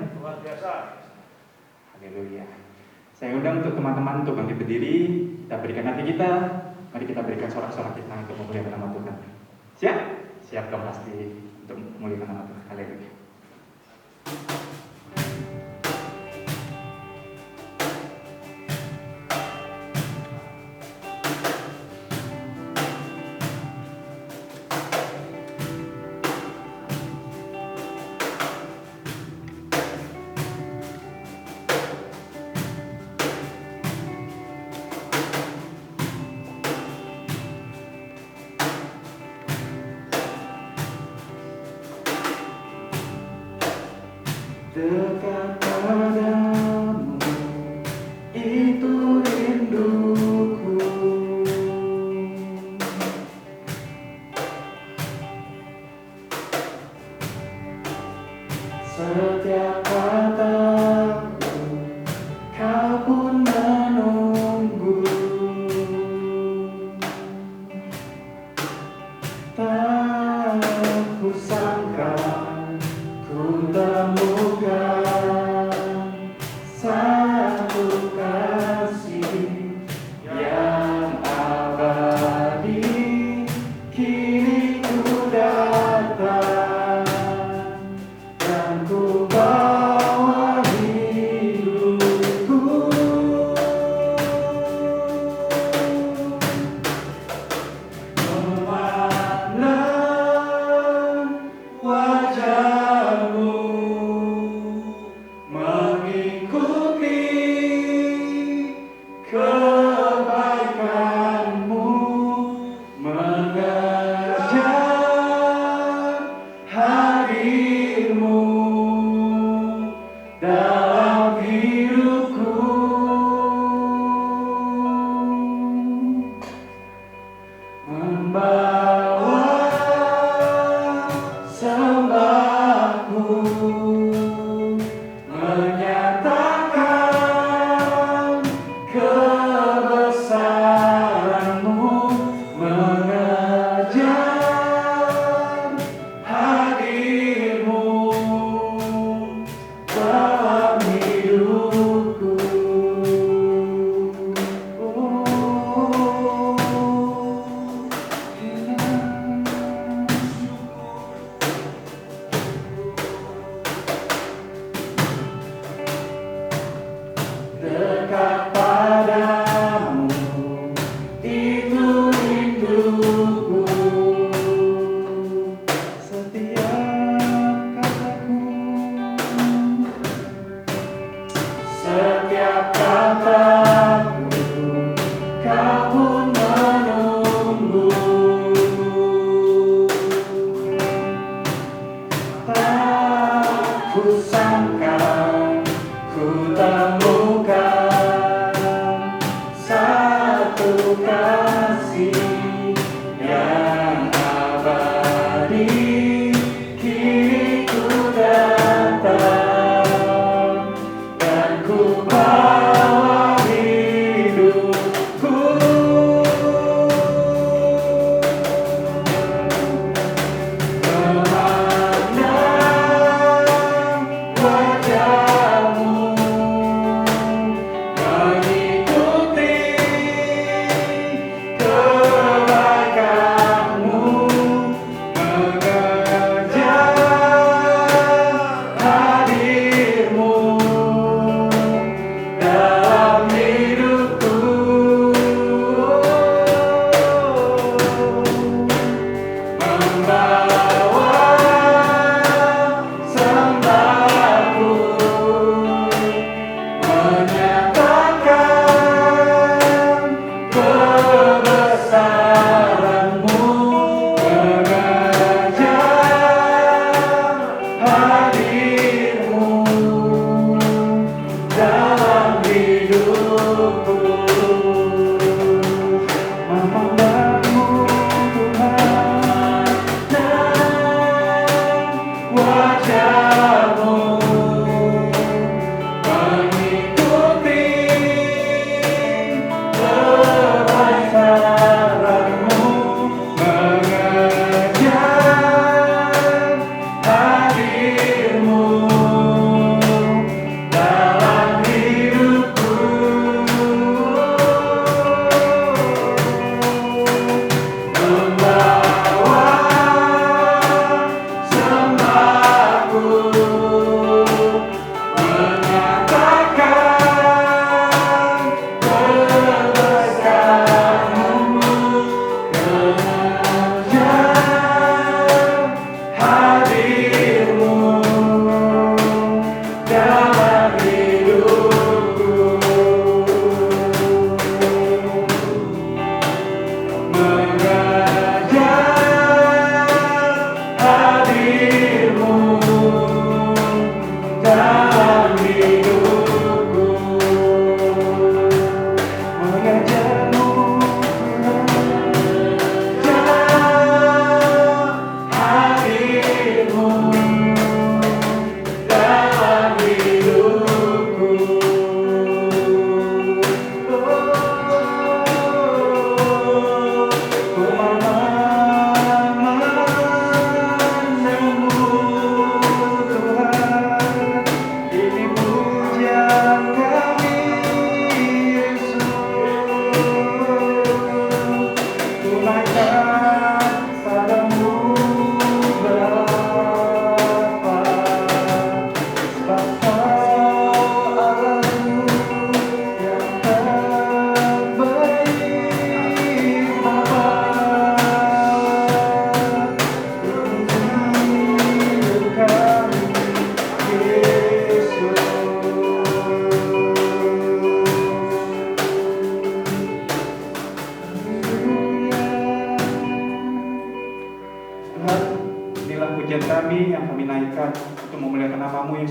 Luar biasa. Haleluya. Saya undang untuk teman-teman untuk bangkit berdiri. Kita berikan hati kita. Mari kita berikan sorak-sorak kita untuk memuliakan nama Tuhan. Siap? Siap dong pasti untuk memuliakan nama Tuhan. Haleluya. Dekat padamu, itu rinduku. Setiap kataku, kau pun menunggu. Tak kusangka ku temukan satu kasih yang abadi. Kini ku datang dan ku bawa hidupku. Memandang wajahmu, mengikuti kebaikanmu, mengejar hadirmu dalam hidupku. Membawa sembahku, menyatakan kebesaranmu, mengejar hadirmu dalam hidupku. Dekat padamu, itu rinduku. Setiap kataku, setiap kataku, kau pun menunggu. Tak kusangka ku temukan satu kasih yang abadi. Kini ku datang dan ku bawa hidupku. Memandang wajahmu,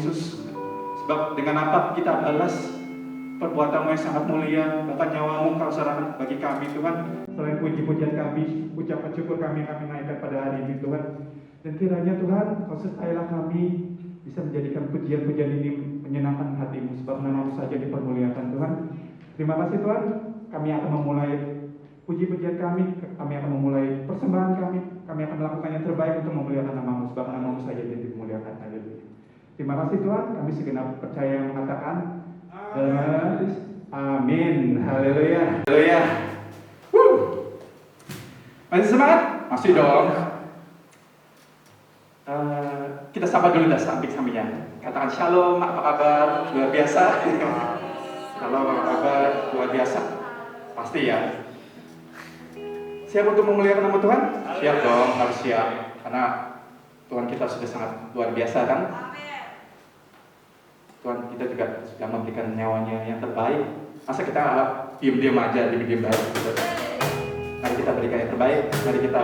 Yesus. Sebab dengan apa kita balas perbuatan-Mu yang sangat mulia, bahkan nyawa-Mu Kau serahkan bagi kami Tuhan. Selain puji-pujian kami, ucapan syukur kami naikkan pada hari ini Tuhan. Dan kiranya Tuhan, Kau sertailah kami bisa menjadikan pujian-pujian ini menyenangkan hati-Mu, sebab nama-Mu saja dipermuliakan Tuhan. Terima kasih Tuhan, kami akan memulai puji-pujian kami akan memulai persembahan kami akan melakukan yang terbaik untuk memuliakan nama-Mu, sebab nama-Mu saja yang dimuliakan. Haleluya. Terima kasih Tuhan, kami segenap percaya yang mengatakan amin. Haleluya. Haleluya. Masih semangat? Masih dong. Kita sapa dulu dah samping-sampingnya. Katakan shalom, apa kabar? Luar biasa. Shalom, apa kabar? Luar biasa. Pasti ya. Siap untuk memuliakan nama Tuhan? Siap dong, harus siap. Karena Tuhan kita sudah sangat luar biasa kan? Tuhan kita juga sudah memberikan nyawanya yang terbaik. Masa kita diam-diam aja, diam-diam baik gitu. Mari kita berikan yang terbaik. Mari kita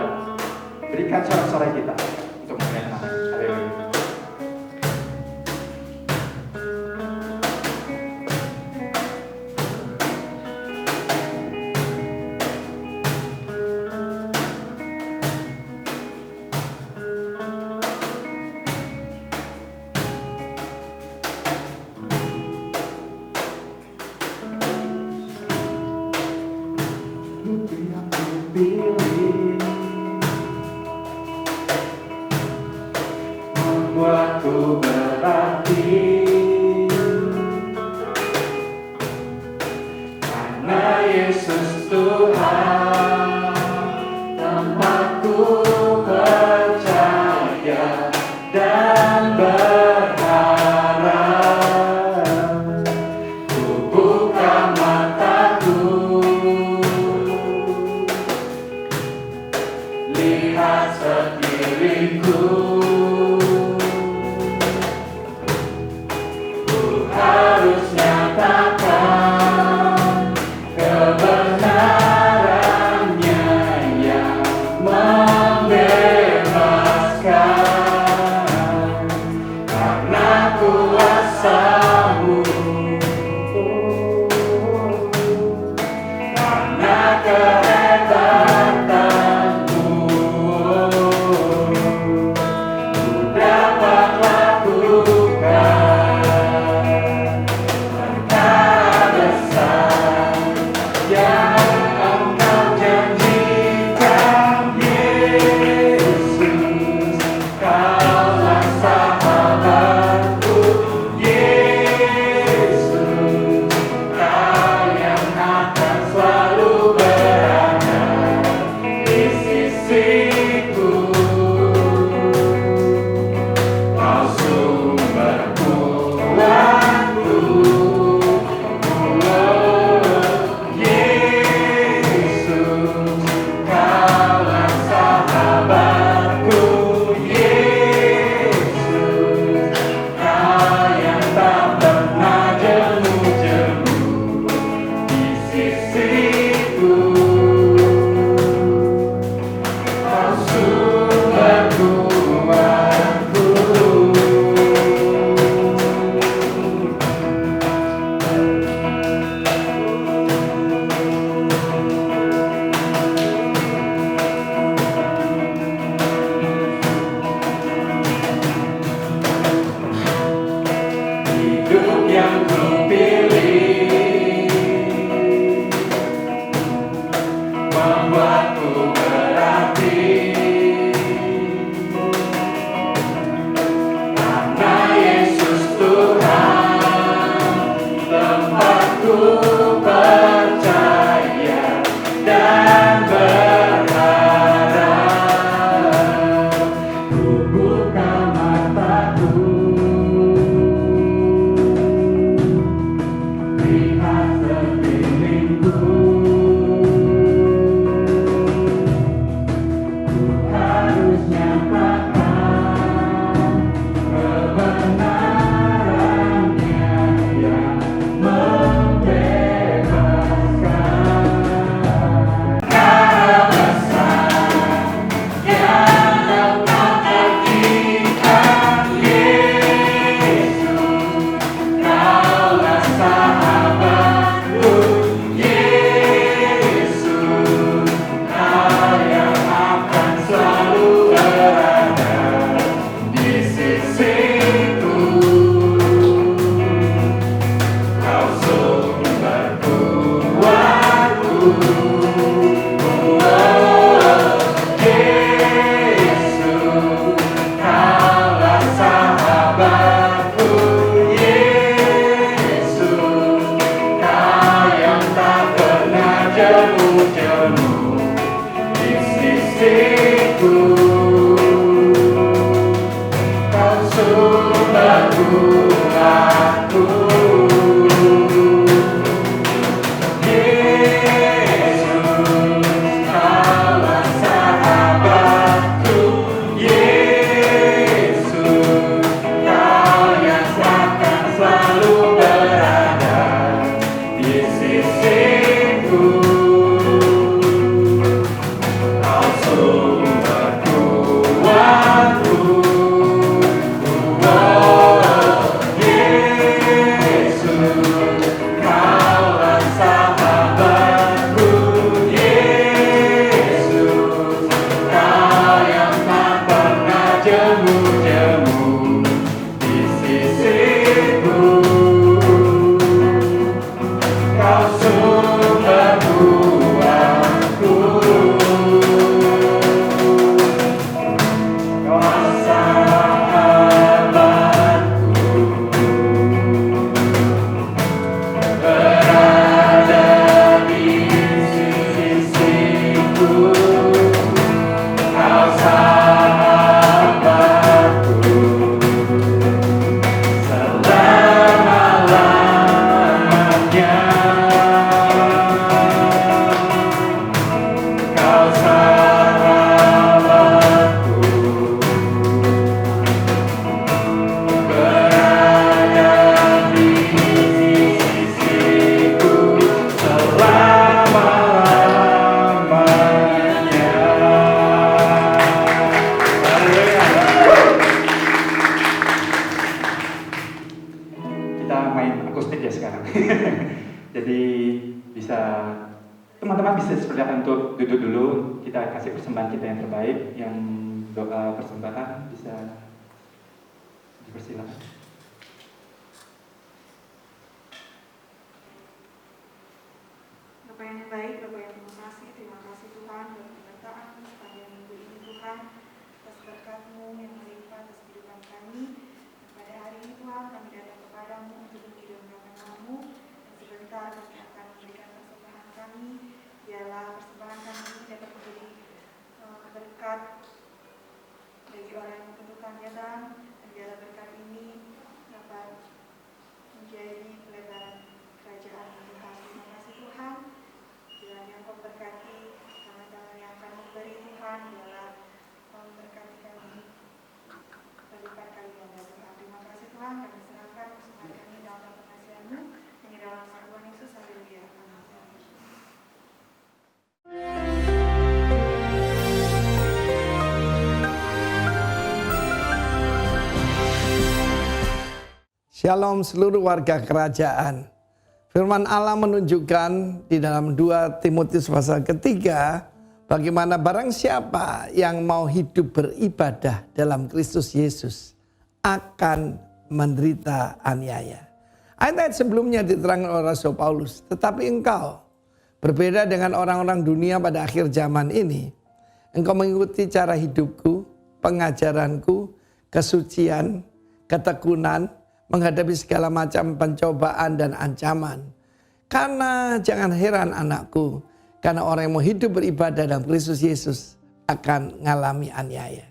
berikan sorak-sorai kita untuk memuliakan nama. Haleluya. Membuatku berarti karena Yesus Tuhan, tempatku percaya dan berharap. Ku buka mataku, lihat sekelilingku. Harus nyatakan kebenarannya yang membebaskan, karena kuasa-Mu, karena kehebatan-Mu, ku dapat lakukan kita main akustik ya sekarang. Jadi bisa teman-teman bisa seperti untuk duduk dulu, kita kasih persembahan kita yang terbaik, yang doa persembahan bisa dipersilakan. Bapak yang baik, Bapak yang terima kasih Tuhan buat penyertaan sepanjang minggu ini Tuhan, atas berkat-Mu yang melimpah atas kehidupan kami. Dan pada hari ini Tuhan, kami datang kepadamu untuk mengidamkan nama-Mu, dan sebentar kami akan memberikan persembahan kami. Biarlah persembahan kami ini dapat menjadi berkat bagi orang yang membutuhkannya, dan biarlah berkat ini dapat menjadi pelebaran kerajaan Tuhan. Terima kasih Tuhan. Kiranya Engkau berkati tangan-tangan yang akan memberi Tuhan, biarlah Engkau berkati kami berlipat kali ganda Tuhan. Terima kasih Tuhan, kami serahkan persembahan kami dalam pengasihan-Mu, hanya dalam nama Tuhan Yesus. Haleluya. Shalom seluruh warga kerajaan. Firman Allah menunjukkan di dalam 2 Timotius pasal ketiga, bagaimana barang siapa yang mau hidup beribadah dalam Kristus Yesus akan menderita aniaya. Ayat sebelumnya diterangkan oleh Rasul Paulus, tetapi engkau berbeda dengan orang-orang dunia pada akhir zaman ini. Engkau mengikuti cara hidupku, pengajaranku, kesucian, ketekunan, menghadapi segala macam pencobaan dan ancaman. Karena jangan heran anakku, karena orang yang mau hidup beribadah dalam Kristus Yesus akan mengalami aniaya.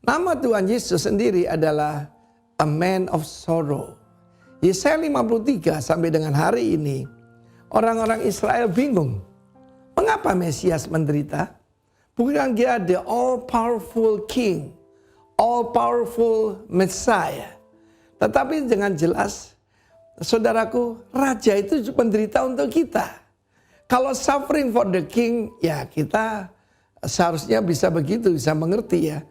Nama Tuhan Yesus sendiri adalah a man of sorrow. Yesaya 53 sampai dengan hari ini, orang-orang Israel bingung. Mengapa Mesias menderita? Bukan dia the all-powerful king, all-powerful Messiah. Tetapi dengan jelas, saudaraku, raja itu menderita untuk kita. Kalau suffering for the king, ya kita seharusnya bisa begitu, bisa mengerti ya.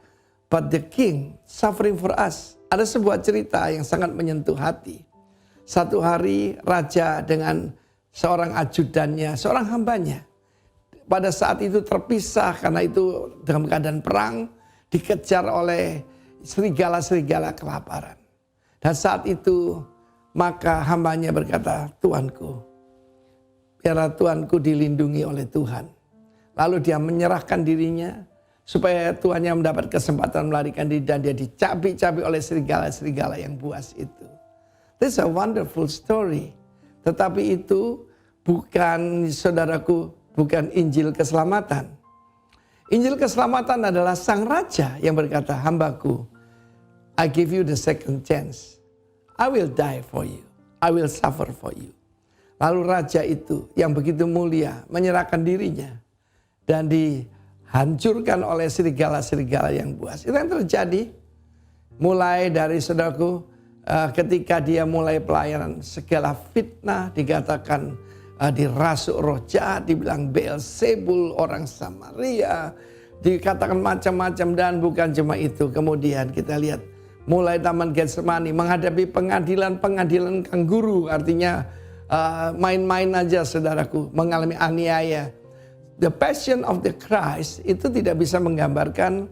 But the king suffering for us. Ada sebuah cerita yang sangat menyentuh hati. Satu hari raja dengan seorang ajudannya, seorang hambanya. Pada saat itu terpisah karena itu dalam keadaan perang, dikejar oleh serigala-serigala kelaparan. Dan saat itu maka hambanya berkata, Tuanku, biarlah Tuanku dilindungi oleh Tuhan. Lalu dia menyerahkan dirinya supaya tuannya mendapat kesempatan melarikan diri, dan dia dicabik-cabik oleh serigala-serigala yang buas itu. This is a wonderful story. Tetapi itu bukan, saudaraku, bukan Injil keselamatan. Injil keselamatan adalah sang raja yang berkata, hambaku, I give you the second chance. I will die for you. I will suffer for you. Lalu raja itu yang begitu mulia menyerahkan dirinya dan dihancurkan oleh serigala-serigala yang buas. Itu yang terjadi. Mulai dari saudaraku, ketika dia mulai pelayanan, segala fitnah dikatakan dirasuk roh jahat, dibilang Beelzebul, orang Samaria, dikatakan macam-macam, dan bukan cuma itu. Kemudian kita lihat mulai Taman Getsemani menghadapi pengadilan kangguru, artinya main-main aja saudaraku, mengalami aniaya. The Passion of the Christ itu tidak bisa menggambarkan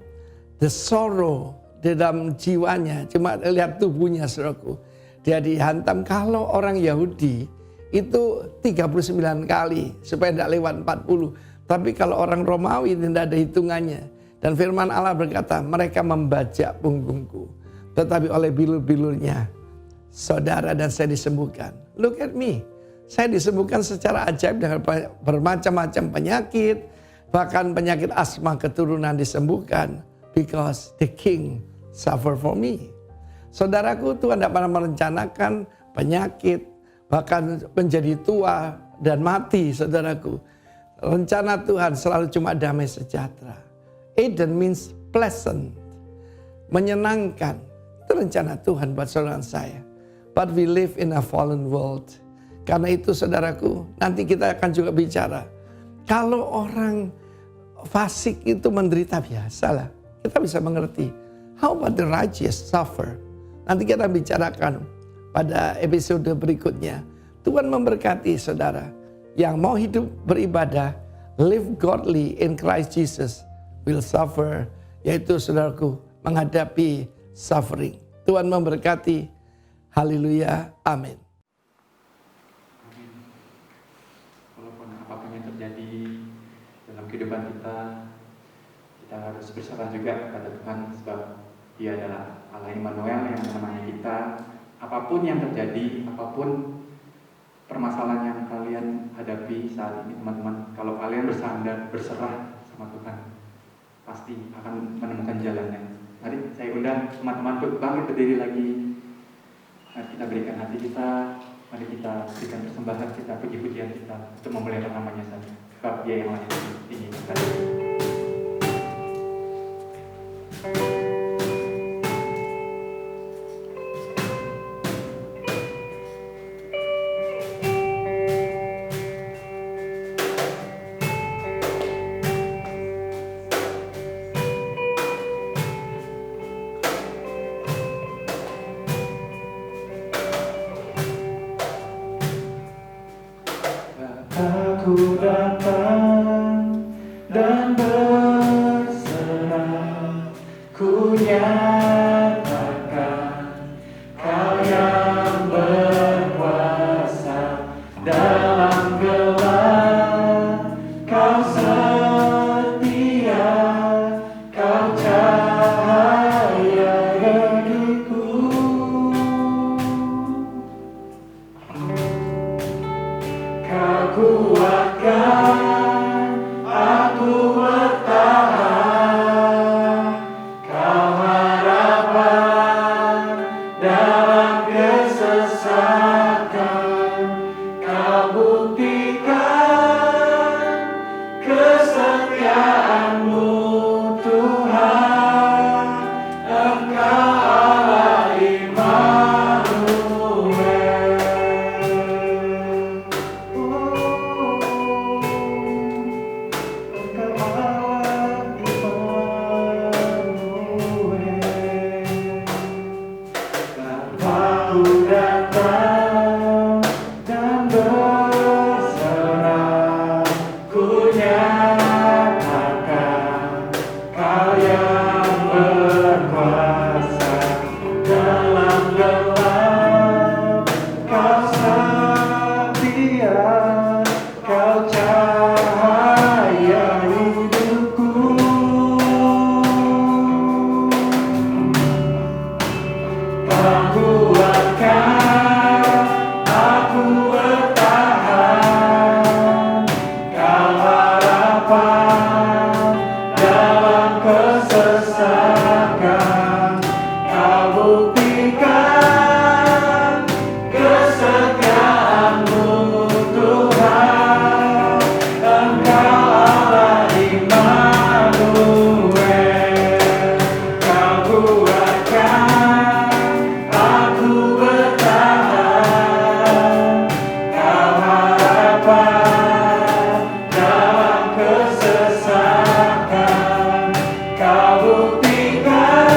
the sorrow di dalam jiwanya, cuma lihat tubuhnya saudaraku. Dia dihantam. Kalau orang Yahudi itu 39 kali supaya tidak lewat 40. Tapi kalau orang Romawi tidak ada hitungannya. Dan firman Allah berkata, mereka membajak punggungku, tetapi oleh bilur-bilurnya saudara dan saya disembuhkan. Look at me. Saya disembuhkan secara ajaib dengan bermacam-macam penyakit. Bahkan penyakit asma keturunan disembuhkan. Because the king suffer for me. Saudaraku, Tuhan tidak pernah merencanakan penyakit, bahkan menjadi tua dan mati, saudaraku. Rencana Tuhan selalu cuma damai sejahtera. Eden means pleasant, menyenangkan. Itu rencana Tuhan buat saudara saya. But we live in a fallen world. Karena itu saudaraku, nanti kita akan juga bicara. Kalau orang fasik itu menderita, biasalah. Kita bisa mengerti. How about the righteous suffer? Nanti kita bicarakan pada episode berikutnya. Tuhan memberkati saudara yang mau hidup beribadah, live godly in Christ Jesus will suffer, yaitu saudaraku menghadapi suffering. Tuhan memberkati. Haleluya. Amin. Amin. Walaupun apapun yang terjadi dalam kehidupan kita harus berserah juga kepada Tuhan, sebab Dia adalah Allah Immanuel yang menemani kita. Apapun yang terjadi, apapun permasalahan yang kalian hadapi saat ini teman-teman, kalau kalian bersandar, berserah sama Tuhan, pasti akan menemukan jalannya. Mari saya undang teman-teman untuk bangkit berdiri lagi. Mari kita berikan hati kita, mari kita berikan persembahan kita, puji-pujian kita untuk memuliakan namanya saja, sebab Dia yang layak diinginkan. Aku datang dan berserah, ku nyatakan Kau yang berkuasa dalam gelap. Kau setia, Kau cahaya hidupku. Kau kuatkan aku bertahan, Kau harapan dalam kesesakan, Kau buktikan kesetiaan-Mu Tuhan, Engkau Allah Immanuel. Aku datang dan berserah, ku nyatakan Kau yang berkuasa dalam gelap. Kau setia, Kau cahaya hidupku. Kau kuatkan aku bertahan, Kau harapan dalam kesesakan, Kau buktikan kesetiaan-Mu Tuhan, Engkau Allah Immanuel. Kau kuatkan aku bertahan, Kau harapan dalam kesesakan, Kau buktikan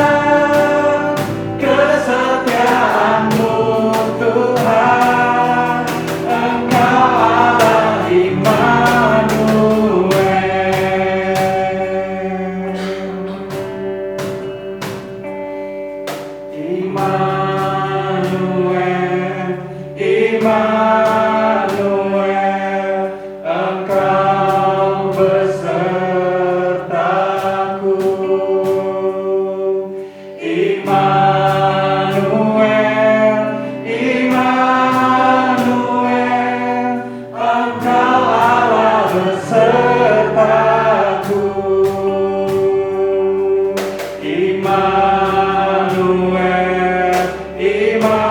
kesetiaan-Mu Tuhan, Engkau Allah Immanuel. Immanuel, Immanuel, Engkau besertaku. Immanuel, Immanuel, Engkau Allah besertaku. Immanuel, Immanuel,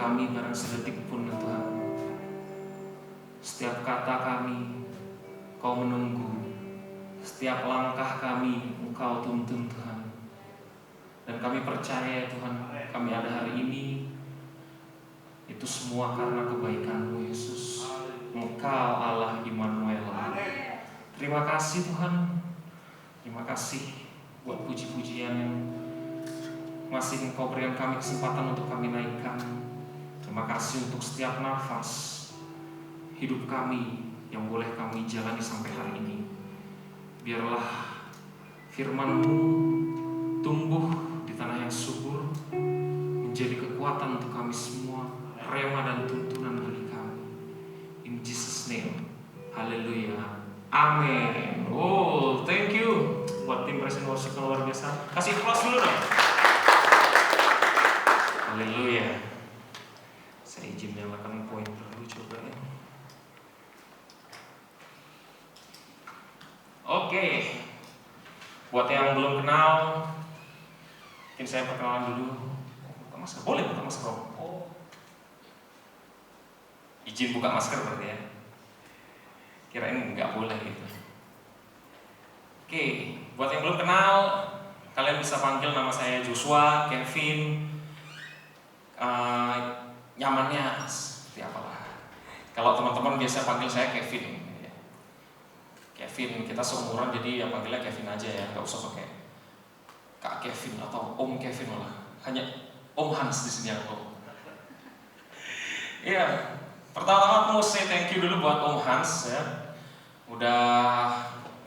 kami barang sedetik pun Tuhan. Setiap kata kami Kau menunggu, setiap langkah kami Engkau tuntun Tuhan. Dan kami percaya Tuhan, kami ada hari ini itu semua karena kebaikan-Mu Yesus. Engkau Allah Immanuel. Terima kasih Tuhan. Terima kasih buat puji-pujian yang masih Engkau berikan kami kesempatan untuk kami naikkan. Terima kasih untuk setiap nafas hidup kami yang boleh kami jalani sampai hari ini. Biarlah firman-Mu tumbuh di tanah yang subur, menjadi kekuatan untuk kami semua, rema dan tuntunan bagi kami. In Jesus name, haleluya, amin. Oh, thank you buat tim Praise and Worship luar biasa. Kasih applause dulu dong. Haleluya. Saya izin nyalakan pointer dulu coba ya. Oke. Buat yang belum kenal, mungkin saya perkenalan dulu. Buka masker, boleh buka masker? Oh. Izin buka masker berarti ya. Kirain nggak boleh gitu. Oke, buat yang belum kenal, kalian bisa panggil nama saya Joshua, Kevin. Nyamannya seperti apalah. Kalau teman-teman biasa panggil saya Kevin. Kevin, kita seumuran jadi ya panggilnya Kevin aja ya, nggak usah pakai Kak Kevin atau Om Kevin lah. Hanya Om Hans di sini aku. Iya, pertama-tama aku mau say thank you dulu buat Om Hans ya. Udah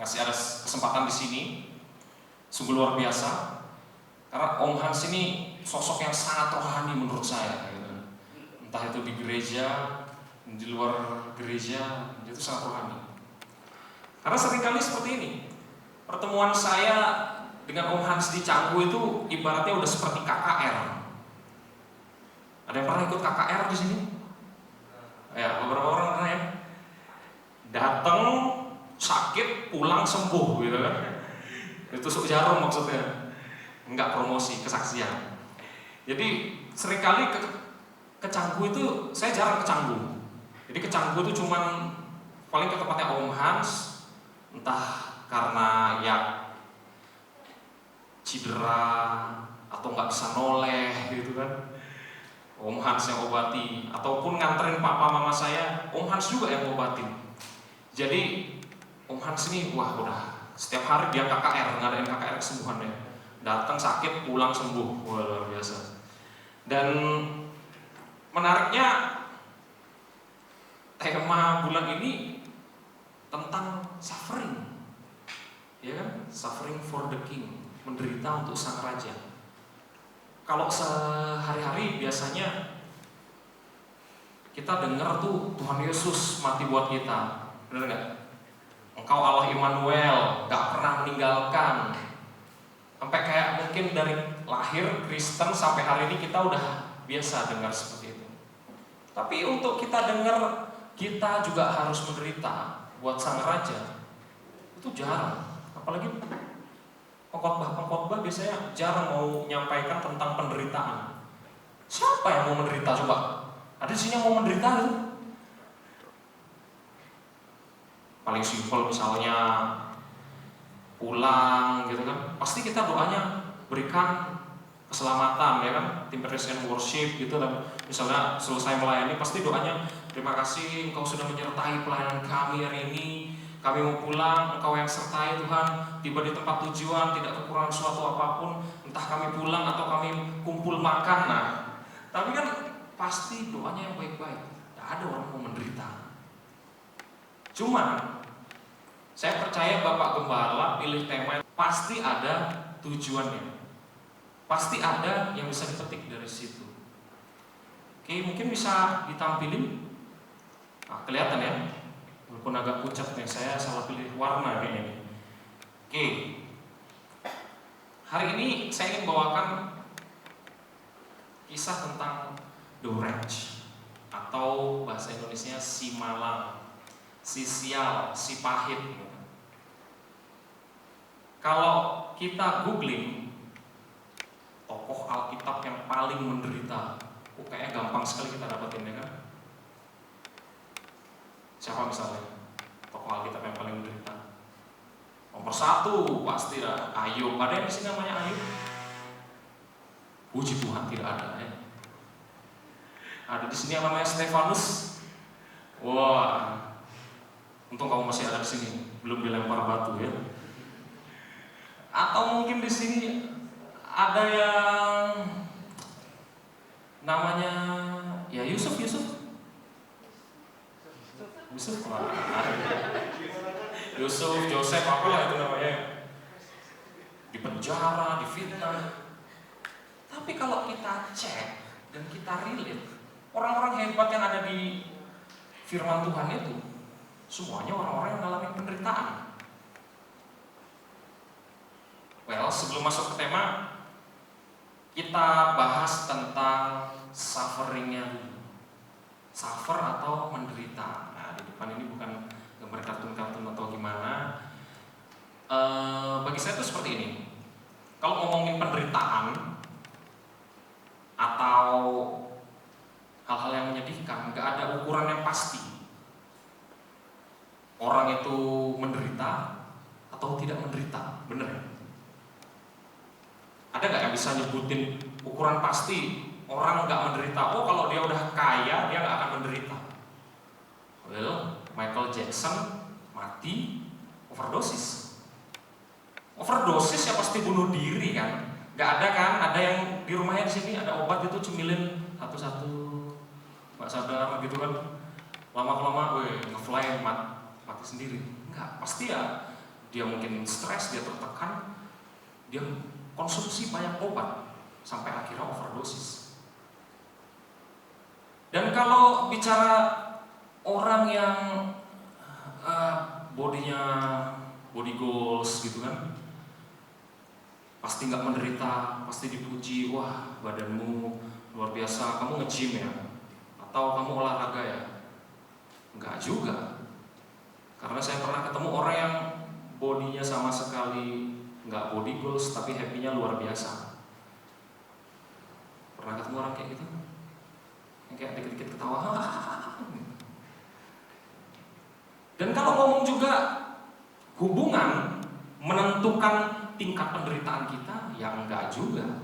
ngasih ada kesempatan di sini. Sungguh luar biasa. Karena Om Hans ini sosok yang sangat rohani menurut saya gitu. Entah itu di gereja, di luar gereja, itu sangat rohani. Karena seringkali seperti ini, pertemuan saya dengan Om Hans di Canggu itu ibaratnya udah seperti KKR. Ada yang pernah ikut KKR di sini? Ya, beberapa orang pernah ya. Datang sakit, pulang sembuh gitu kan. Itu tusuk jarum maksudnya. Enggak promosi, kesaksian. Jadi seringkali ke Canggu itu saya jarang ke Canggu. Jadi ke Canggu itu cuman paling ke tempatnya Om Hans. Entah karena ya cedera atau nggak bisa noleh gitu kan, Om Hans yang obati, ataupun nganterin papa mama saya, Om Hans juga yang obatin. Jadi Om Hans ini wah udah setiap hari dia KKR, ngadain KKR kesembuhannya, datang sakit pulang sembuh, wah luar biasa. Dan menariknya tema bulan ini tentang suffering, ya kan? Suffering for the King, menderita untuk sang raja. Kalau sehari-hari biasanya kita dengar tuh Tuhan Yesus mati buat kita, benar nggak? Engkau Allah Immanuel, nggak pernah meninggalkan. Sampai kayak mungkin dari lahir Kristen sampai hari ini kita udah biasa dengar seperti itu. Tapi untuk kita dengar kita juga harus menderita buat sang raja itu jarang, apalagi pengkhotbah biasanya jarang mau menyampaikan tentang penderitaan. Siapa yang mau menderita coba? Ada di sini yang mau menderita itu? Paling simpel misalnya pulang gitu kan, pasti kita doanya berikan keselamatan ya kan, tim Praise and Worship gitu. Dan misalnya selesai melayani pasti doanya terima kasih Engkau sudah menyertai pelayanan kami hari ini. Kami mau pulang, Engkau yang sertai Tuhan. Tiba di tempat tujuan, tidak kekurangan suatu apapun. Entah kami pulang atau kami kumpul makan. Nah, tapi kan pasti doanya yang baik-baik. Tidak ada orang mau menderita. Cuma saya percaya Bapak Gembala pilih tema pasti ada tujuannya. Pasti ada yang bisa dipetik dari situ. Oke, mungkin bisa ditampilin. Nah, kelihatan ya, walaupun agak pucat nih, saya salah pilih warna kayaknya nih. Oke, hari ini saya ingin bawakan kisah tentang The Wretch, atau bahasa Indonesia si malang, si sial, si pahit. Kalau kita googling tokoh Alkitab yang paling menderita, kayaknya gampang sekali kita Siapa misalnya tokoh Alkitab yang paling menderita? Nomor 1 pasti Ayub. Ada yang di sini namanya Ayub? Puji Tuhan tidak ada ya. Ada di sini yang namanya Stefanus. Wah, untung kamu masih ada di sini, belum dilempar batu ya. Atau mungkin di sini ada yang namanya ya Yusuf. Wah, Yusuf, Joseph, apalah itu namanya. Di penjara, difitnah. Tapi kalau kita cek dan kita relate, orang-orang hebat yang ada di firman Tuhan itu semuanya orang-orang yang mengalami penderitaan. Well, sebelum masuk ke tema, kita bahas tentang sufferingnya dulu. Suffer atau menderita. Nah, di depan ini bukan gambar kartun-kartun atau gimana. Bagi saya itu seperti ini. Kalau ngomongin penderitaan atau hal-hal yang menyedihkan, nggak ada ukuran yang pasti. Orang itu menderita atau tidak menderita, bener ya? Ada nggak yang bisa nyebutin ukuran pasti orang nggak menderita? Oh, kalau dia udah kaya, dia nggak akan menderita. Well, Michael Jackson mati overdosis. Overdosis ya pasti bunuh diri kan? Nggak ada kan? Ada yang di rumahnya di sini ada obat itu cemilin satu-satu, nggak sadar gitu kan? Lama-lama, ngefly mati sendiri. Enggak, pasti ya dia mungkin stres, dia tertekan, dia konsumsi banyak obat sampai akhirnya overdosis. Dan kalau bicara orang yang bodinya body goals gitu kan, pasti nggak menderita, pasti dipuji, wah badanmu luar biasa, kamu nge-gym ya, atau kamu olahraga ya? Enggak juga. Karena saya pernah ketemu orang yang bodinya sama sekali nggak body goals tapi happy-nya luar biasa. Pernah ketemu orang kayak gitu? Yang kayak dikit-dikit ketawa. Dan kalau ngomong juga hubungan menentukan tingkat penderitaan kita, ya enggak juga.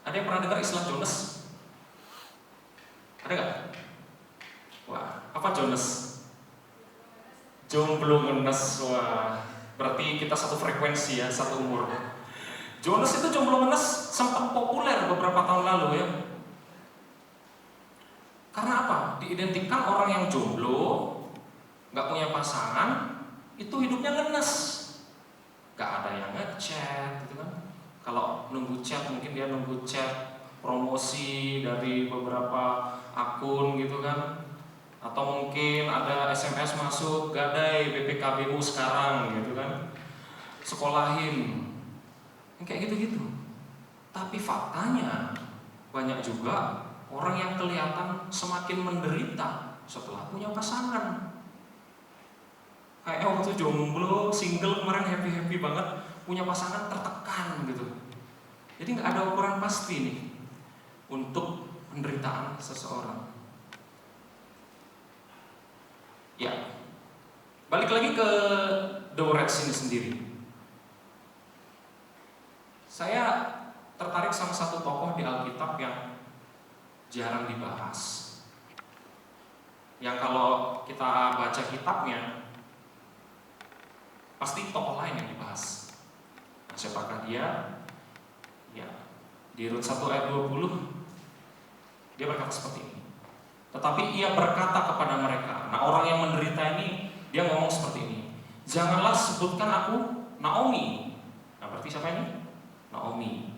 Ada yang pernah dengar istilah Jonas? Ada nggak? Wah, apa Jonas? Jomblo ngenes. Wah, berarti kita satu frekuensi ya, satu umur. Jonas itu jomblo ngenes sempat populer beberapa tahun lalu ya. Karena apa? Diidentikan orang yang jomblo, nggak punya pasangan, itu hidupnya ngenes. Nggak ada yang ngechat, gitu kan? Kalau nunggu chat mungkin dia nunggu chat promosi dari beberapa akun gitu kan. Atau mungkin ada SMS masuk, gadai BPKB-mu sekarang gitu kan, sekolahin, kayak gitu-gitu. Tapi faktanya banyak juga orang yang kelihatan semakin menderita setelah punya pasangan. Kayak waktu jomblo, single kemarin happy-happy banget, punya pasangan tertekan gitu. Jadi nggak ada ukuran pasti nih untuk penderitaan seseorang. Ya, balik lagi ke The Reds ini sendiri. Saya tertarik sama satu tokoh di Alkitab yang jarang dibahas. Yang kalau kita baca kitabnya, pasti tokoh lain yang dibahas. Nah, siapakah dia? Ya, di Rut 1 ayat 20, dia berkata seperti ini. Tetapi ia berkata kepada mereka. Nah, orang yang menderita ini, dia ngomong seperti ini. Janganlah sebutkan aku Naomi. Nah, berarti siapa ini? Naomi.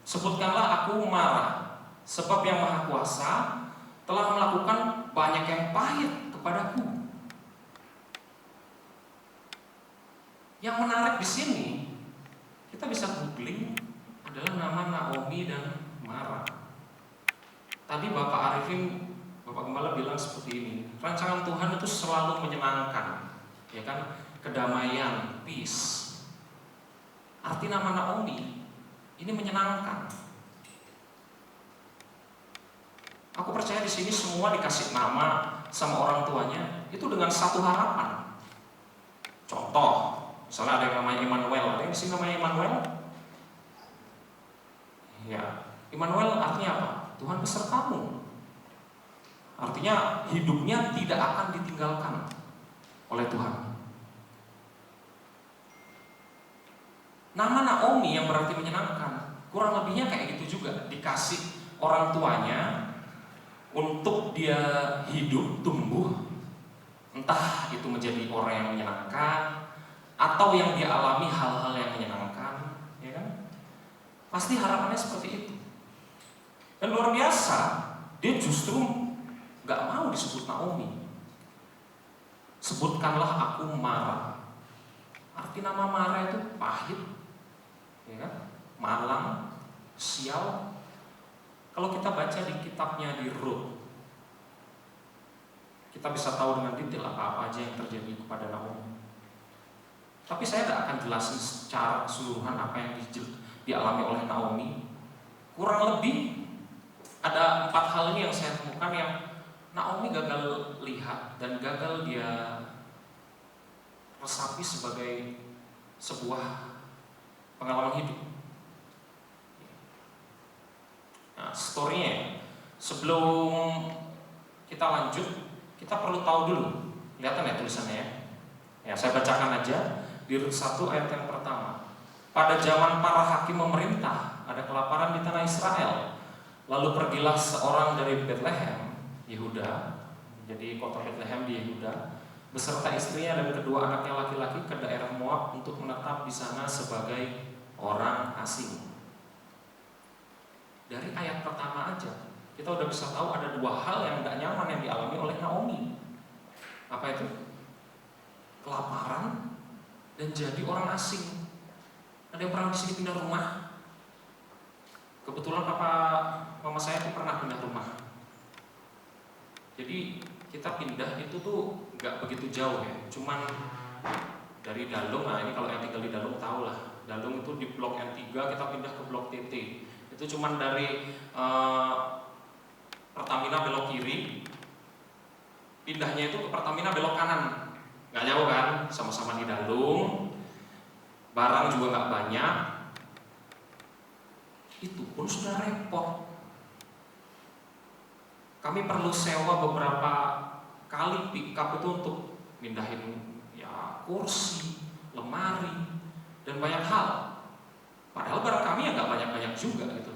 Sebutkanlah aku Mara, sebab yang Maha Kuasa telah melakukan banyak yang pahit kepadaku. Yang menarik di sini, kita bisa googling, adalah nama Naomi dan Mara. Tadi Bapak Arifin, Bapak Gembala bilang seperti ini, rancangan Tuhan itu selalu menyenangkan, ya kan? Kedamaian, peace. Arti nama Naomi ini menyenangkan. Aku percaya di sini semua dikasih nama sama orang tuanya itu dengan satu harapan. Contoh, misalnya ada yang namanya Immanuel. Ada yang di sini namanya Immanuel? Ya, Immanuel artinya apa? Tuhan besertamu. Artinya hidupnya tidak akan ditinggalkan oleh Tuhan. Nama Naomi yang berarti menyenangkan, kurang lebihnya kayak gitu juga. Dikasih orang tuanya untuk dia hidup, tumbuh, entah itu menjadi orang yang menyenangkan atau yang dia alami hal-hal yang menyenangkan, ya kan? Pasti harapannya seperti itu. Dan luar biasa, dia justru gak mau disebut Naomi. Sebutkanlah aku Mara. Arti nama Mara itu pahit, ya kan? Malang, sial. Kalau kita baca di kitabnya di Rut, kita bisa tahu dengan detail apa-apa aja yang terjadi kepada Naomi. Tapi saya tidak akan jelasin secara keseluruhan apa yang dialami oleh Naomi. Kurang lebih ada 4 hal ini yang saya temukan yang Naomi gagal lihat dan gagal dia resapi sebagai sebuah pengalaman hidup. Nah, story-nya sebelum kita lanjut, kita perlu tahu dulu. Kelihatan ya tulisannya ya? Ya, saya bacakan aja di Rut 1 ayat yang pertama. Pada zaman para hakim memerintah, ada kelaparan di tanah Israel. Lalu pergilah seorang dari Bethlehem, Yehuda, jadi kota Bethlehem di Yehuda, beserta istrinya dan kedua anaknya laki-laki ke daerah Moab untuk menetap di sana sebagai orang asing. Dari ayat pertama aja, kita udah bisa tahu ada 2 hal yang tidak nyaman yang dialami oleh Naomi. Apa itu? Kelaparan dan jadi orang asing. Ada yang pernah di sini pindah rumah? Kebetulan mama saya tuh pernah pindah rumah. Jadi kita pindah itu tuh nggak begitu jauh ya, cuman dari Dalung. Nah ini kalau yang tinggal di Dalung tahu lah. Dalung itu di blok N3, kita pindah ke blok TT. Itu cuman dari Pertamina belok kiri, pindahnya itu ke Pertamina belok kanan. Nggak jauh kan, sama-sama di Dalung, barang juga nggak banyak. Itu pun sudah repot. Kami perlu sewa beberapa kali pick up itu untuk mindahin ya kursi, lemari, dan banyak hal. Padahal barang kami ya nggak banyak-banyak juga gitu.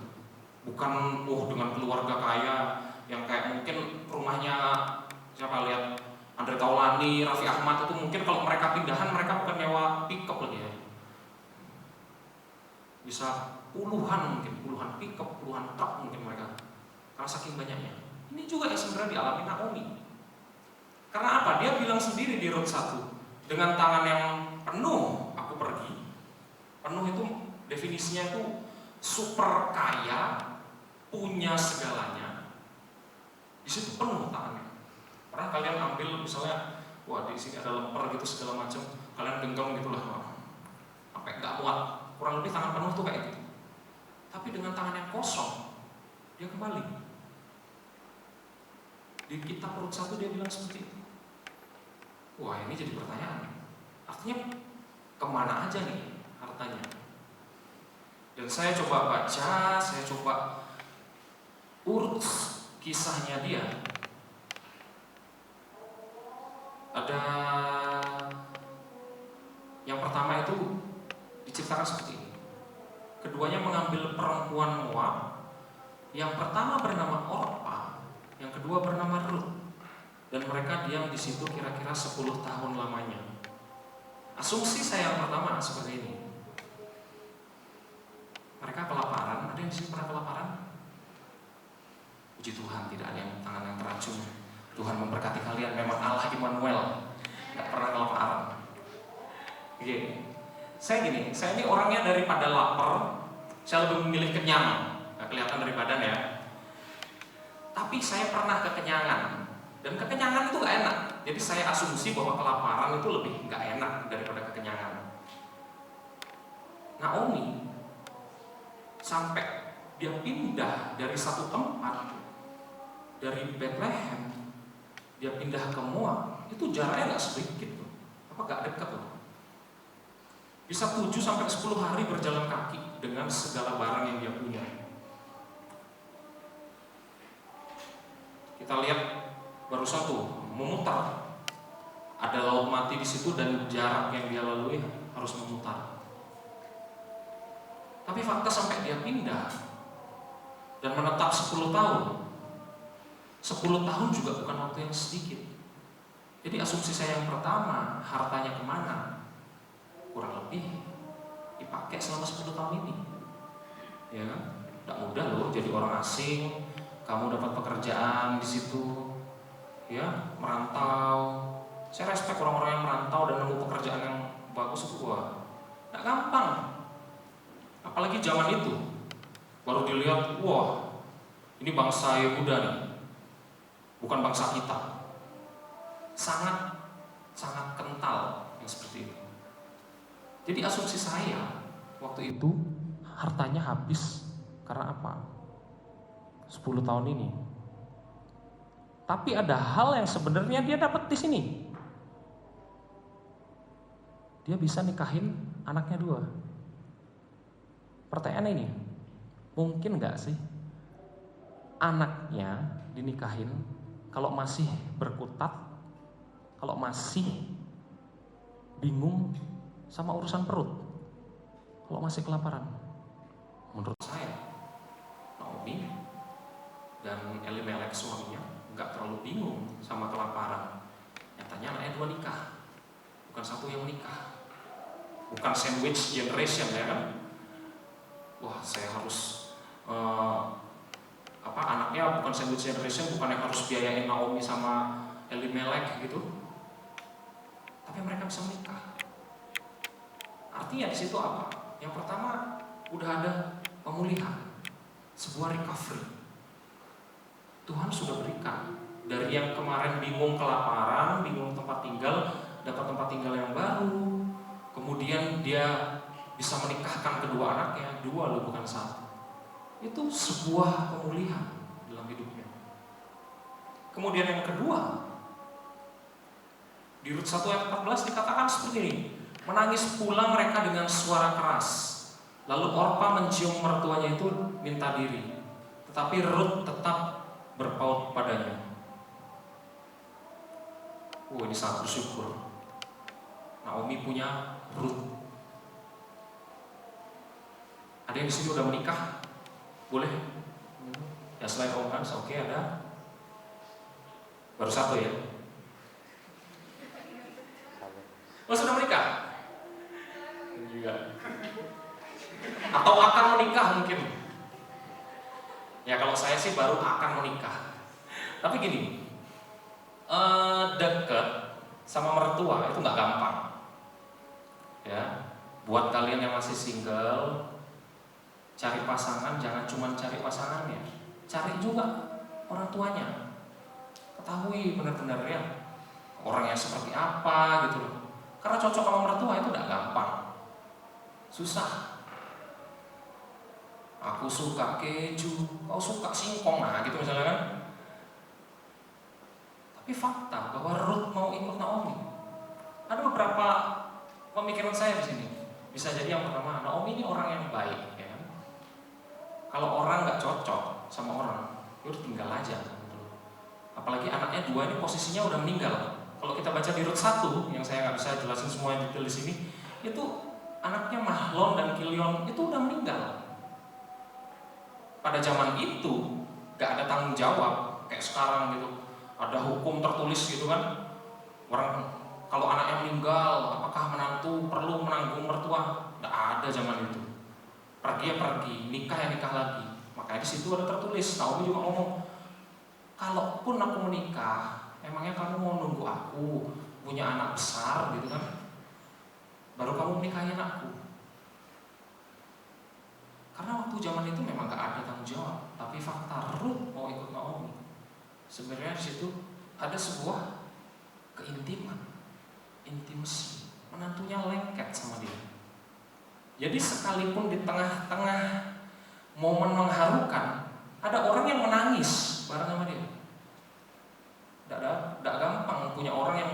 Bukan dengan keluarga kaya yang kayak mungkin rumahnya siapa lihat Andre Taulani, Raffi Ahmad itu mungkin kalau mereka pindahan mereka bukan nyewa pick up lagi ya. Bisa puluhan pick up, puluhan truk mungkin mereka. Karena saking banyaknya. Ini juga yang sebenarnya dialami Naomi. Karena apa? Dia bilang sendiri di Rut 1, dengan tangan yang penuh aku pergi. Penuh itu definisinya itu super kaya, punya segalanya. Di situ penuh tangannya. Pernah kalian ambil misalnya, wah di sini ada lemper gitu segala macam, kalian genggam gitulah, sampai nggak muat. Kurang lebih tangan penuh tuh kayak gitu. Tapi dengan tangan yang kosong, dia kembali. Di kitab Rut 1 dia bilang seperti itu. Wah ini jadi pertanyaan. Artinya kemana aja nih hartanya? Dan saya coba baca, saya coba urut kisahnya dia. Ada yang pertama itu diceritakan seperti ini. Keduanya mengambil perempuan Moab. Yang pertama bernama Orpa, yang kedua bernama Rut. Dan mereka diam di situ kira-kira 10 tahun lamanya. Asumsi saya yang pertama seperti ini. Mereka kelaparan. Ada yang di sini pernah kelaparan? Puji Tuhan, tidak ada yang tangan yang teracun. Tuhan memberkati kalian. Memang Allah Immanuel, nggak pernah kelaparan. Oke. Saya ini orangnya daripada lapar, saya lebih memilih kenyang. Nggak kelihatan dari badan ya. Tapi saya pernah kekenyangan. Dan kekenyangan itu gak enak. Jadi saya asumsi bahwa kelaparan itu lebih gak enak daripada kekenyangan. Naomi sampai dia pindah dari satu tempat, dari Bethlehem, dia pindah ke Moab. itu jaraknya nggak sedikit tuh, apa nggak dekat tuh. Bisa 7-10 hari berjalan kaki dengan segala barang yang dia punya. Kita lihat barusan tuh memutar, ada laut mati di situ dan jarak yang dia lalui harus memutar. Tapi fakta sampai dia pindah dan menetap 10 tahun. 10 tahun juga bukan waktu yang sedikit. Jadi asumsi saya yang pertama, hartanya kemana? Kurang lebih dipakai selama 10 tahun ini. Ya kan? Tidak mudah loh jadi orang asing. Kamu dapat pekerjaan di situ, ya, merantau. Saya respect orang-orang yang merantau dan nemu pekerjaan yang bagus itu, wah, tidak gampang. Apalagi zaman itu, baru dilihat, wah, ini bangsa Yehuda nih, bukan bangsa kita. Sangat kental yang seperti itu. Jadi asumsi saya waktu itu hartanya habis karena apa? 10 tahun ini. Tapi ada hal yang sebenarnya dia dapat di sini. Dia bisa nikahin anaknya 2. Pertanyaan ini, mungkin nggak sih anaknya dinikahin kalau masih berkutat, kalau masih bingung sama urusan perut, kalau masih kelaparan? Menurut saya, Naomi dan Elimelek suaminya nggak terlalu bingung sama kelaparan. Nyatanya anaknya 2 nikah, bukan 1 yang menikah, bukan sandwich generation, ya kan? Wah, saya harus anaknya bukan sandwich generation, bukan yang harus biayain Naomi sama Elimelek gitu. Tapi mereka bisa menikah. Artinya di situ apa? Yang pertama, udah ada pemulihan, sebuah recovery. Tuhan sudah berikan. Dari yang kemarin bingung kelaparan, bingung tempat tinggal, dapat tempat tinggal yang baru. Kemudian dia bisa menikahkan kedua anaknya, 2 loh, bukan 1. Itu sebuah pemulihan dalam hidupnya. Kemudian yang kedua, di Rut 1 ayat 14 dikatakan seperti ini, menangis pula mereka dengan suara keras. Lalu Orpa mencium mertuanya itu minta diri, tetapi Rut tetap berpaut padanya. Ini sangat bersyukur. Naomi punya Rut. Ada yang di sini udah menikah? Boleh? Ya, selain Om Hans, oke, ada. Baru 1 ya? Oh, sudah menikah? Juga. Atau akan menikah mungkin? Ya, kalau saya sih baru akan menikah. Tapi gini, deket sama mertua itu nggak gampang. Ya, buat kalian yang masih single, cari pasangan jangan cuma cari pasangannya, cari juga orang tuanya. Ketahui benar-benar ya orangnya seperti apa gitu loh. Karena cocok sama mertua itu nggak gampang, susah. Aku suka keju, kau suka singkong, nah gitu misalnya kan. Tapi fakta bahwa Rut mau ikut Naomi. Ada beberapa pemikiran saya di sini. Bisa jadi yang pertama, Naomi ini orang yang baik, ya kan? Kalau orang nggak cocok sama orang, ya udah tinggal aja. Gitu. Apalagi anaknya 2 ini posisinya udah meninggal. Kalau kita baca di Rut 1, yang saya nggak bisa jelasin semua detail di sini, itu anaknya Mahlon dan Kilion itu udah meninggal. Pada zaman itu gak ada tanggung jawab kayak sekarang gitu. Ada hukum tertulis gitu kan. Orang kalau anaknya meninggal, apakah menantu perlu menanggung mertua? Gak ada zaman itu. Pergi ya pergi, nikah ya nikah lagi. Makanya di situ ada tertulis. Naomi juga ngomong, kalaupun aku menikah, emangnya kamu mau nunggu aku punya anak besar gitu kan? Baru kamu menikahin aku. Karena waktu zaman itu memang gak ada tanggung jawab, tapi fakta Rut mau ikut Naomi. Sebenarnya di situ ada sebuah keintiman, intimasi. Menantunya lengket sama dia. Jadi sekalipun di tengah-tengah momen mengharukan, ada orang yang menangis bareng sama dia. Tidak gampang punya orang yang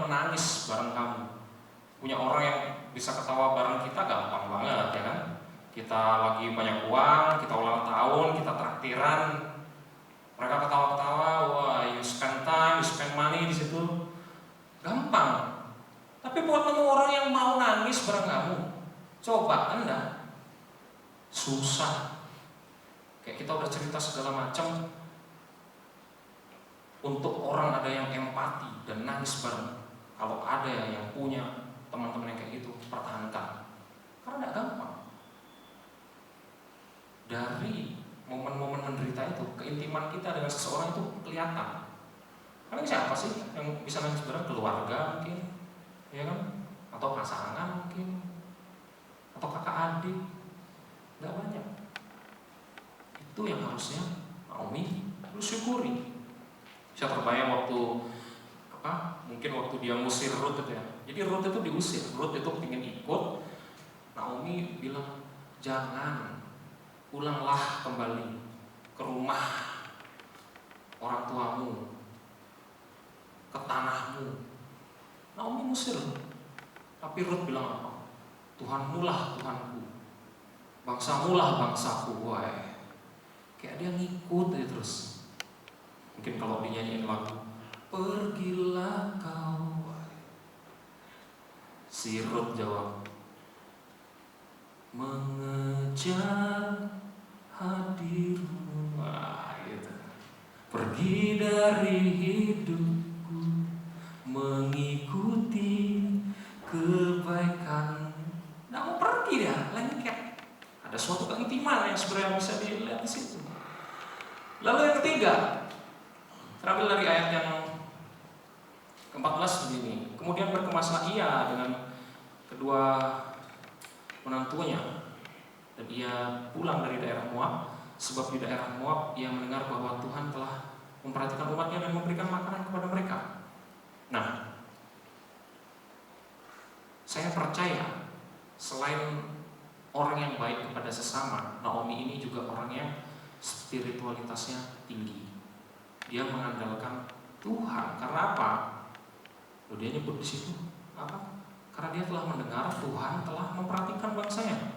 bisa ketawa bareng kita gampang banget ya kan. Kita lagi banyak uang, kita ulang tahun, kita traktiran, mereka ketawa-ketawa, wah you spend time, you spend money di situ, gampang. Tapi buat nemu orang yang mau nangis bareng kamu, coba Anda, susah. Kayak kita udah cerita segala macam, untuk orang ada yang empati dan nangis bareng. Kalau ada yang punya teman-teman yang kayak gitu, pertahankan. Karena tidak gampang. Dari momen-momen menderita itu, keintiman kita dengan seseorang itu kelihatan. Karena siapa sih yang bisa nangis bareng? Keluarga mungkin, ya kan? Atau pasangan mungkin, atau kakak adik. Nggak banyak. Itu yang harusnya Naomi lu syukuri. Saya terbayang waktu mungkin waktu dia ngusir Ruth itu ya. Jadi Ruth itu diusir, Ruth itu ingin ikut. Naomi bilang, jangan, pulanglah kembali ke rumah orang tuamu, ke tanahmu. Naomi ngusir, tapi Ruth bilang apa? Tuhanmulah Tuhanku, bangsamulah bangsaku. Wah, kayak dia ngikut aja terus. Mungkin kalau dinyanyiin lagu, pergilah kau, si Ruth jawab, mengejar hadirmu. Wah, gitu. Pergi dari hidupku, mengikuti kebaikan. Nggak mau pergi dia, lengket. Ada suatu keintiman yang sebenarnya bisa dilihat di situ. Lalu yang ketiga, terambil dari ayat yang ke-14 begini. Kemudian berkemaslah ia dengan kedua menantunya, dan ia pulang dari daerah Moab, sebab di daerah Moab ia mendengar bahwa Tuhan telah memperhatikan umatnya dan memberikan makanan kepada mereka. Nah, saya percaya selain orang yang baik kepada sesama, Naomi ini juga orang yang spiritualitasnya tinggi. Dia mengandalkan Tuhan. Karena apa? Dia nyebut di situ apa? Karena dia telah mendengar Tuhan telah memperhatikan bangsanya.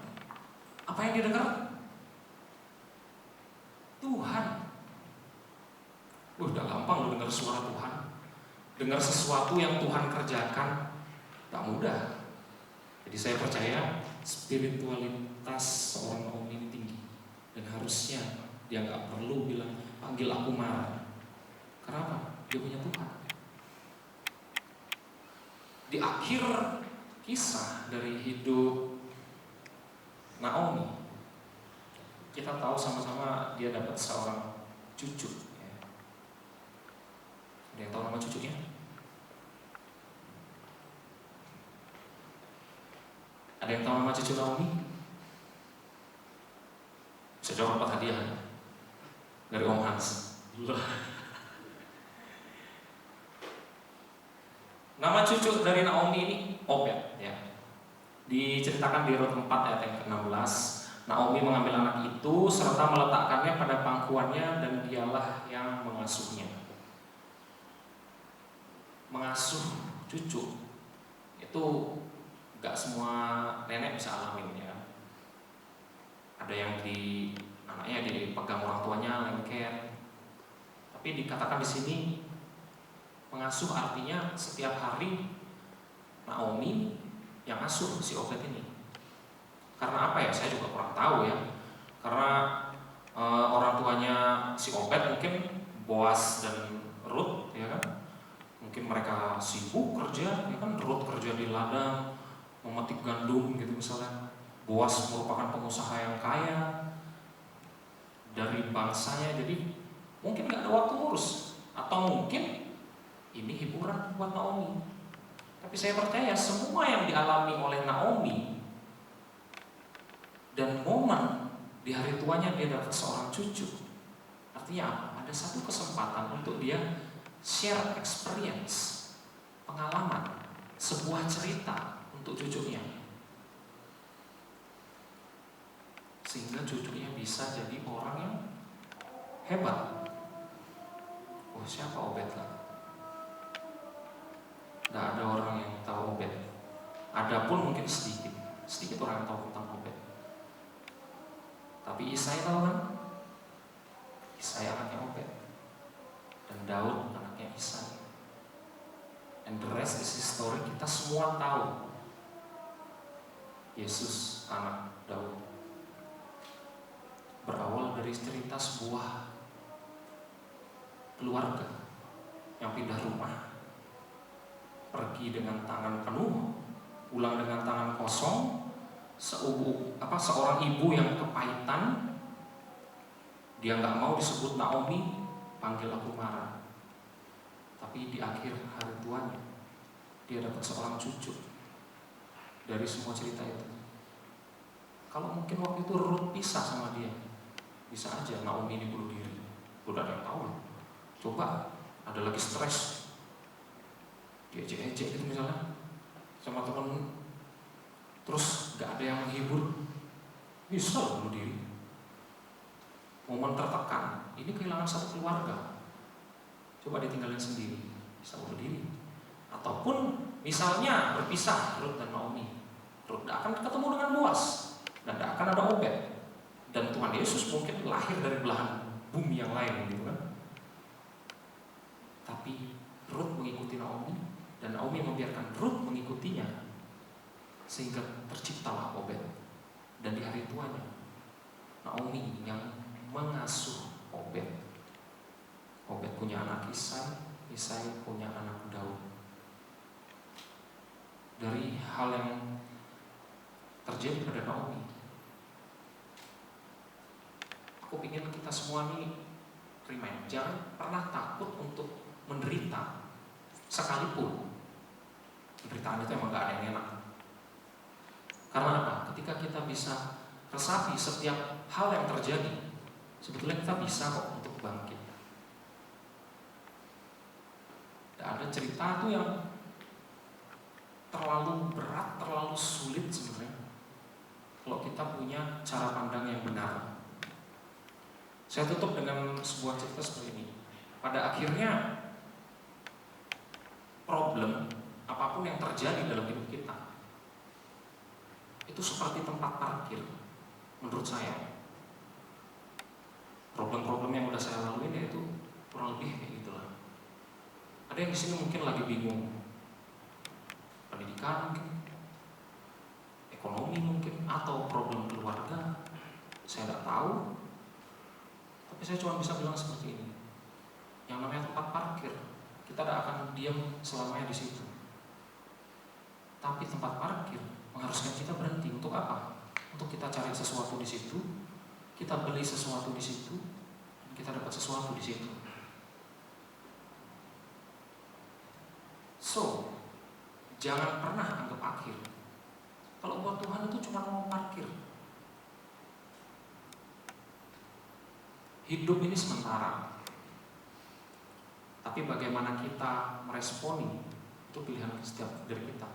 Apa yang dia dengar? Tuhan. Udah gampang lo dengar suara Tuhan. Dengar sesuatu yang Tuhan kerjakan, tak mudah. Jadi saya percaya spiritualitas seorang Naomi ini tinggi, dan harusnya dia nggak perlu bilang panggil aku marah. Kenapa? Dia punya Tuhan. Di akhir kisah dari hidup Naomi, kita tahu sama-sama dia dapat seorang cucu. Ada yang tahu nama cucunya? Ada yang tahu nama cucu Naomi? Bisa jawab dapat hadiah dari Om Hans. Nama cucu dari Naomi ini Obed ya. Diceritakan di Rut 4 ayat yang ke-16. Naomi mengambil anak itu serta meletakkannya pada pangkuannya, dan dialah yang mengasuhnya. Mengasuh cucu itu gak semua nenek bisa alamin ya. Ada yang anaknya dipegang orang tuanya lengket. Tapi dikatakan di sini mengasuh artinya setiap hari Naomi yang asuh si Obed ini. Karena apa ya? Saya juga kurang tahu ya. Karena orang tuanya si Obed mungkin Boaz dan Ruth, ya kan? Mungkin mereka sibuk kerja, ya kan? Ruth kerja di ladang, memetik gandum gitu misalnya. Boaz merupakan pengusaha yang kaya dari bangsanya, jadi mungkin nggak ada waktu ngurus. Atau mungkin ini hiburan buat Naomi. Tapi saya percaya semua yang dialami oleh Naomi dan momen di hari tuanya dia dapat seorang cucu, artinya apa? Ada satu kesempatan untuk dia share experience, pengalaman, sebuah cerita untuk cucunya, sehingga cucunya bisa jadi orang yang hebat. Oh, siapa Obed lah? Nggak ada orang yang tahu Obed. Adapun mungkin sedikit orang yang tahu tentang Obed. Tapi Isai tahu kan? Isai anaknya Obed, dan Daud anaknya Isai. And the rest is history. Kita semua tahu Yesus anak Daud. Berawal dari cerita sebuah keluarga yang pindah rumah, pergi dengan tangan penuh, pulang dengan tangan kosong. Seorang ibu yang kepahitan, dia nggak mau disebut Naomi, panggil aku Mara. Tapi di akhir hari tuanya, dia dapat seorang cucu dari semua cerita itu. Kalau mungkin waktu itu Ruth pisah sama dia, bisa aja Naomi ini bunuh diri. Udah ada yang tahu loh. Coba ada lagi stres, diejek-ejek gitu misalnya sama temen, terus gak ada yang menghibur, bisa loh bunuh diri. Momen tertekan, ini kehilangan satu keluarga, coba ditinggalin sendiri, bisa bunuh diri. Ataupun misalnya berpisah Ruth dan Naomi, Ruth gak akan ketemu dengan Boaz, dan gak akan ada Obed, dan Tuhan Yesus mungkin lahir dari belahan bumi yang lain gitu kan. Tapi Ruth mengikuti Naomi, dan Naomi membiarkan Ruth mengikutinya, sehingga terciptalah Obed. Dan di hari tuanya, Naomi yang mengasuh Obed. Obed punya anak Isai, Isai punya anak Daud. Dari hal yang terjadi pada Naomi, aku ingin kita semua nih remind, jangan pernah takut untuk menderita sekalipun. Penderitaan itu emang gak ada yang enak. Karena apa? Ketika kita bisa resapi setiap hal yang terjadi, sebetulnya kita bisa kok untuk bangkit. Dan ada cerita tuh yang terlalu berat, terlalu sulit sebenarnya, kalau kita punya cara pandang yang benar. Saya tutup dengan sebuah cerita seperti ini. Pada akhirnya, problem apapun yang terjadi dalam hidup kita itu seperti tempat parkir, menurut saya. Problem-problem yang udah saya lalui itu kurang lebih kayak gitulah. Ada yang di sini mungkin lagi bingung, pendidikan mungkin, ekonomi mungkin, atau problem keluarga, saya tidak tahu. Tapi saya cuma bisa bilang seperti ini, yang namanya tempat parkir, kita tidak akan diam selamanya di situ. Tapi tempat parkir mengharuskan kita berhenti. Untuk apa? Untuk kita cari sesuatu di situ, kita beli sesuatu di situ, dan kita dapat sesuatu di situ. So, jangan pernah anggap akhir. Kalau buat Tuhan itu cuma mau parkir. Hidup ini sementara. Tapi bagaimana kita meresponi, itu pilihan setiap dari kita.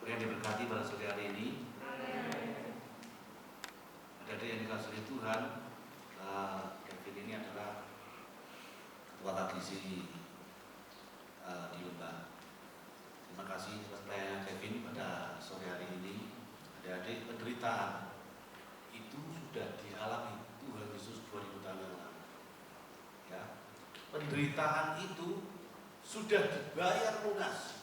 Yang diberkati pada sore hari ini, adik-adik yang dikasihi Tuhan, Kevin ini adalah ketua tradisi di Lembah. Terima kasih atas pelayanan Kevin pada sore hari ini. Adik-adik, penderitaan itu sudah dialami Tuhan Yesus 2000 tahun yang lalu. Ya, penderitaan itu sudah dibayar lunas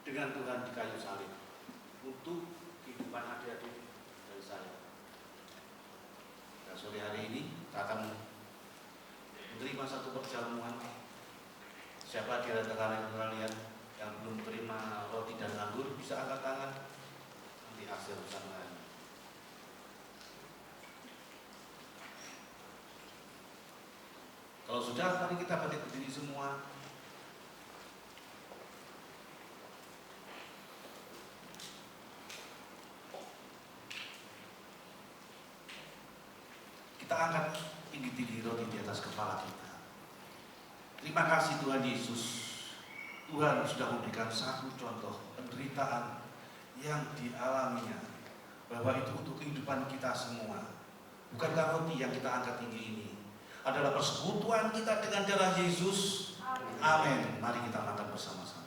dengan Tuhan di kayu salib untuk kehidupan adik-adik dari saya. Dan sore hari ini kita akan menerima satu perjamuan. Siapa di antara kalian yang belum terima roti dan anggur bisa angkat tangan, nanti hasil bersama. Kalau sudah, mari kita bangkit berdiri semua. Kita angkat tinggi-tinggi roti di atas kepala kita. Terima kasih Tuhan Yesus. Tuhan sudah memberikan satu contoh penderitaan yang dialaminya, bahwa itu untuk kehidupan kita semua. Bukankah roti yang kita angkat tinggi ini adalah persekutuan kita dengan darah Yesus? Amin. Mari kita makan bersama-sama.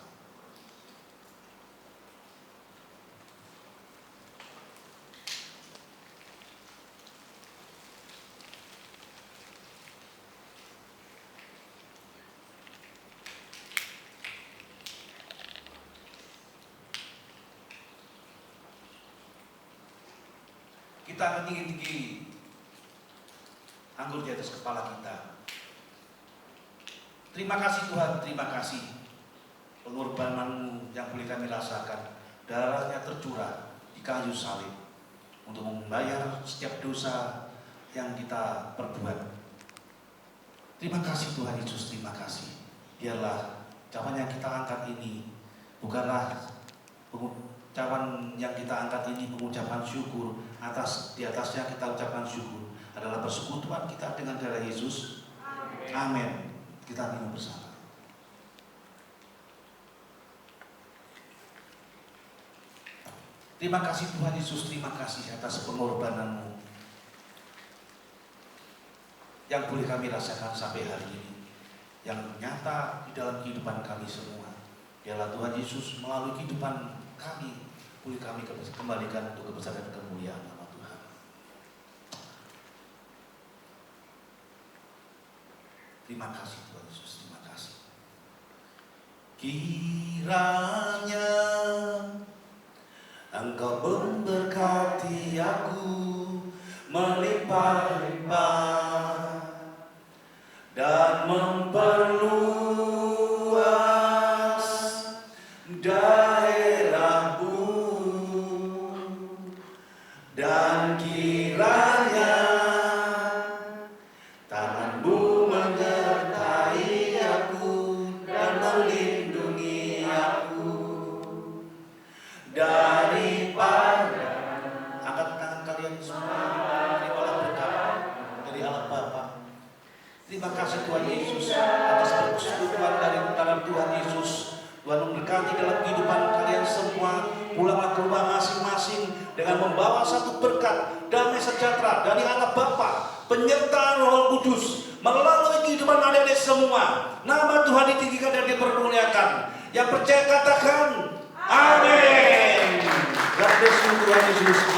Kita akan tinggi-tinggi anggur di atas kepala kita. Terima kasih Tuhan, terima kasih pengorbanan-Mu yang boleh kami rasakan. Darahnya tercurah di kayu salib untuk membayar setiap dosa yang kita perbuat. Terima kasih Tuhan Yesus, terima kasih. Biarlah ucapan yang kita angkat ini bukanlah ucapan yang kita angkat ini pengucapan syukur di atasnya kita ucapkan syukur adalah persekutuan kita dengan darah Yesus. Amin. Kita minum bersama. Terima kasih Tuhan Yesus, terima kasih atas pengorbanan-Mu yang boleh kami rasakan sampai hari ini, yang nyata di dalam kehidupan kami semua. Biarlah Tuhan Yesus melalui kehidupan kami boleh kami kembalikan untuk kebesaran dan kemuliaan nama Tuhan. Terima kasih Tuhan Yesus, terima kasih. Kiranya Engkau memberkati aku melimpah-limpah dan memperluas daerahmu, dan kiranya tangan-Mu menyertai aku dan melindungi aku daripada. Angkat tangan kalian semua, terimalah berkat dari Allah Bapa. Terima kasih Tuhan Yesus atas persekutuan dari dalam Tuhan Yesus. Tuhan memberkati dalam kehidupan kalian semua. Pulanglah ke rumah masing-masing dengan membawa satu berkat damai sejahtera dari Allah Bapa, penyertaan Roh Kudus melalui kehidupan adik-adik semua. Nama Tuhan ditinggikan dan dipermuliakan. Yang percaya katakan amin. God bless you Tuhan Yesus.